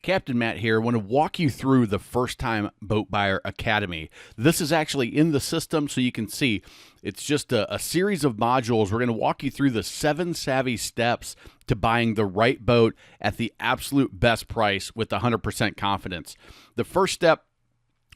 Captain Matt here. I want to walk you through the First Time Boat Buyer Academy. This is actually in the system, so you can see it's just a series of modules. We're going to walk you through the 7 savvy steps to buying the right boat at the absolute best price with 100% confidence. The first step,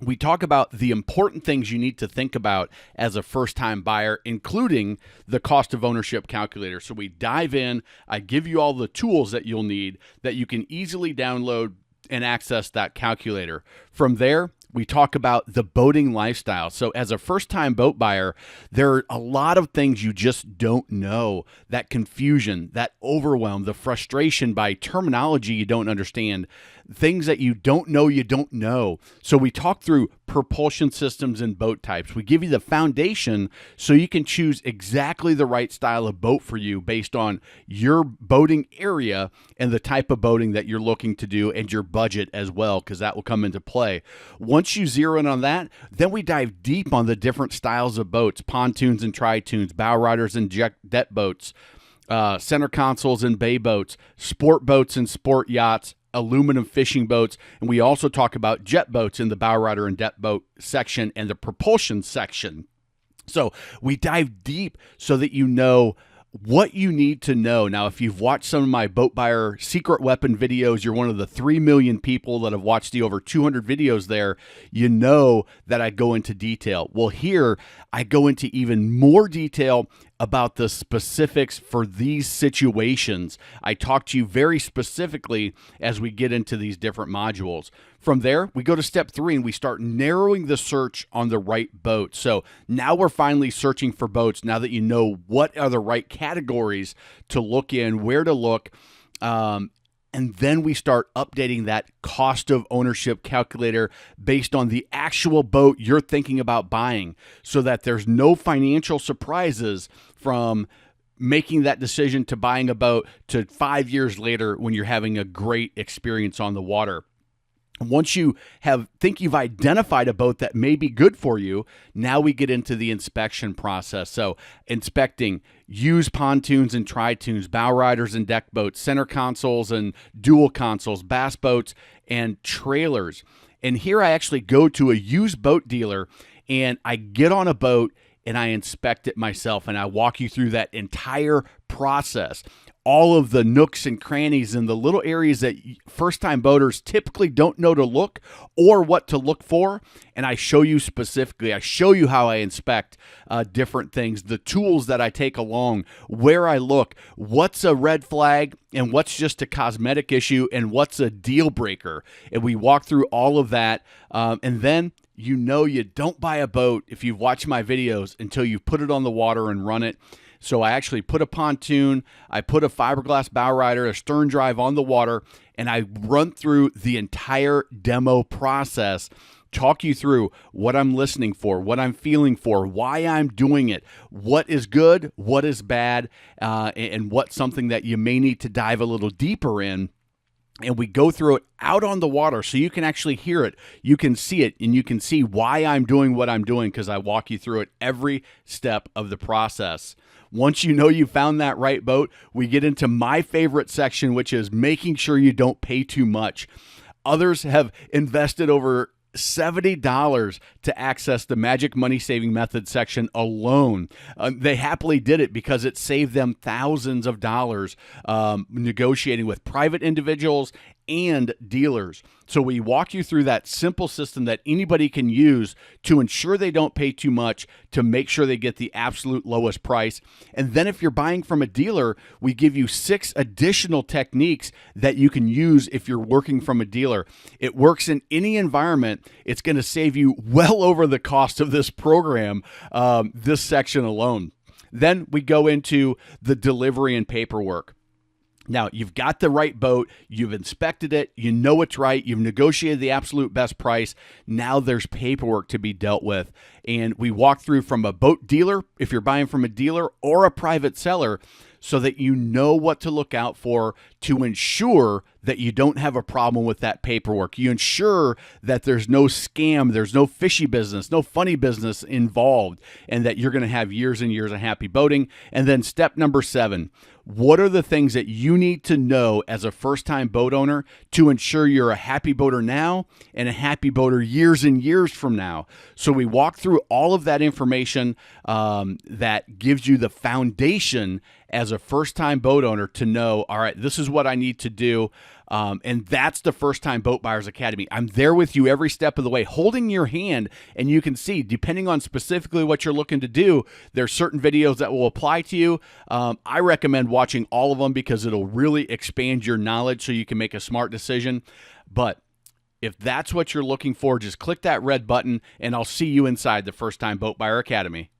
we talk about the important things you need to think about as a first-time buyer, including the cost of ownership calculator. So we dive in. I give you all the tools that you'll need that you can easily download and access that calculator. From there, we talk about the boating lifestyle. So as a first-time boat buyer, there are a lot of things you just don't know. That confusion, that overwhelm, the frustration by terminology you don't understand, things that you don't know. So we talk through propulsion systems and boat types. We give you the foundation so you can choose exactly the right style of boat for you based on your boating area and the type of boating that you're looking to do and your budget as well, because that will come into play. Once you zero in on that, then we dive deep on the different styles of boats: pontoons and tri-toons, bow riders and deck boats, center consoles and bay boats, sport boats and sport yachts, aluminum fishing boats, and we also talk about jet boats in the bow rider and deck boat section and the propulsion section. So we dive deep so that you know what you need to know. Now, if you've watched some of my boat buyer secret weapon videos, you're one of the 3 million people that have watched the over 200 videos there. You know that I go into detail. Well, here I go into even more detail about the specifics for these situations. I talk to you very specifically as we get into these different modules. From there, we go to step 3 and we start narrowing the search on the right boat. So now we're finally searching for boats now that you know what are the right categories to look in, where to look. And then we start updating that cost of ownership calculator based on the actual boat you're thinking about buying, so that there's no financial surprises from making that decision to buying a boat to 5 years later when you're having a great experience on the water. Once you think you've identified a boat that may be good for you, now we get into the inspection process. So inspecting used pontoons and tri-toons, bow riders and deck boats, center consoles and dual consoles, bass boats and trailers. And here I actually go to a used boat dealer and I get on a boat and I inspect it myself, and I walk you through that entire process. All of the nooks and crannies and the little areas that first-time boaters typically don't know to look or what to look for. And I show you specifically. I show you how I inspect different things, the tools that I take along, where I look, what's a red flag and what's just a cosmetic issue and what's a deal breaker. And we walk through all of that. And then you know you don't buy a boat, if you've watched my videos, until you put it on the water and run it. So I actually put a pontoon, I put a fiberglass bow rider, a stern drive on the water, and I run through the entire demo process, talk you through what I'm listening for, what I'm feeling for, why I'm doing it, what is good, what is bad, and what's something that you may need to dive a little deeper in. And we go through it out on the water so you can actually hear it, you can see it, and you can see why I'm doing what I'm doing, because I walk you through it every step of the process. Once you know you found that right boat, we get into my favorite section, which is making sure you don't pay too much. Others have invested over $70 to access the Magic Money Saving Method section alone. They happily did it because it saved them thousands of dollars negotiating with private individuals and dealers. So we walk you through that simple system that anybody can use to ensure they don't pay too much, to make sure they get the absolute lowest price. And then if you're buying from a dealer, we give you 6 additional techniques that you can use if you're working from a dealer. It works in any environment. It's going to save you well over the cost of this program, this section alone. Then we go into the delivery and paperwork. Now, you've got the right boat, you've inspected it, you know it's right, you've negotiated the absolute best price. Now there's paperwork to be dealt with. And we walk through from a boat dealer, if you're buying from a dealer, or a private seller, so that you know what to look out for to ensure that you don't have a problem with that paperwork. You ensure that there's no scam, there's no fishy business, no funny business involved, and that you're going to have years and years of happy boating. And then step number 7, What are the things that you need to know as a first-time boat owner to ensure you're a happy boater now and a happy boater years and years from now? So we walk through all of that information that gives you the foundation as a first-time boat owner to know, all right, this is what I need to do. And that's the First Time Boat Buyers Academy. I'm there with you every step of the way, holding your hand, and you can see, depending on specifically what you're looking to do, there's certain videos that will apply to you. I recommend watching all of them because it'll really expand your knowledge so you can make a smart decision. But if that's what you're looking for, just click that red button, and I'll see you inside the First Time Boat Buyer Academy.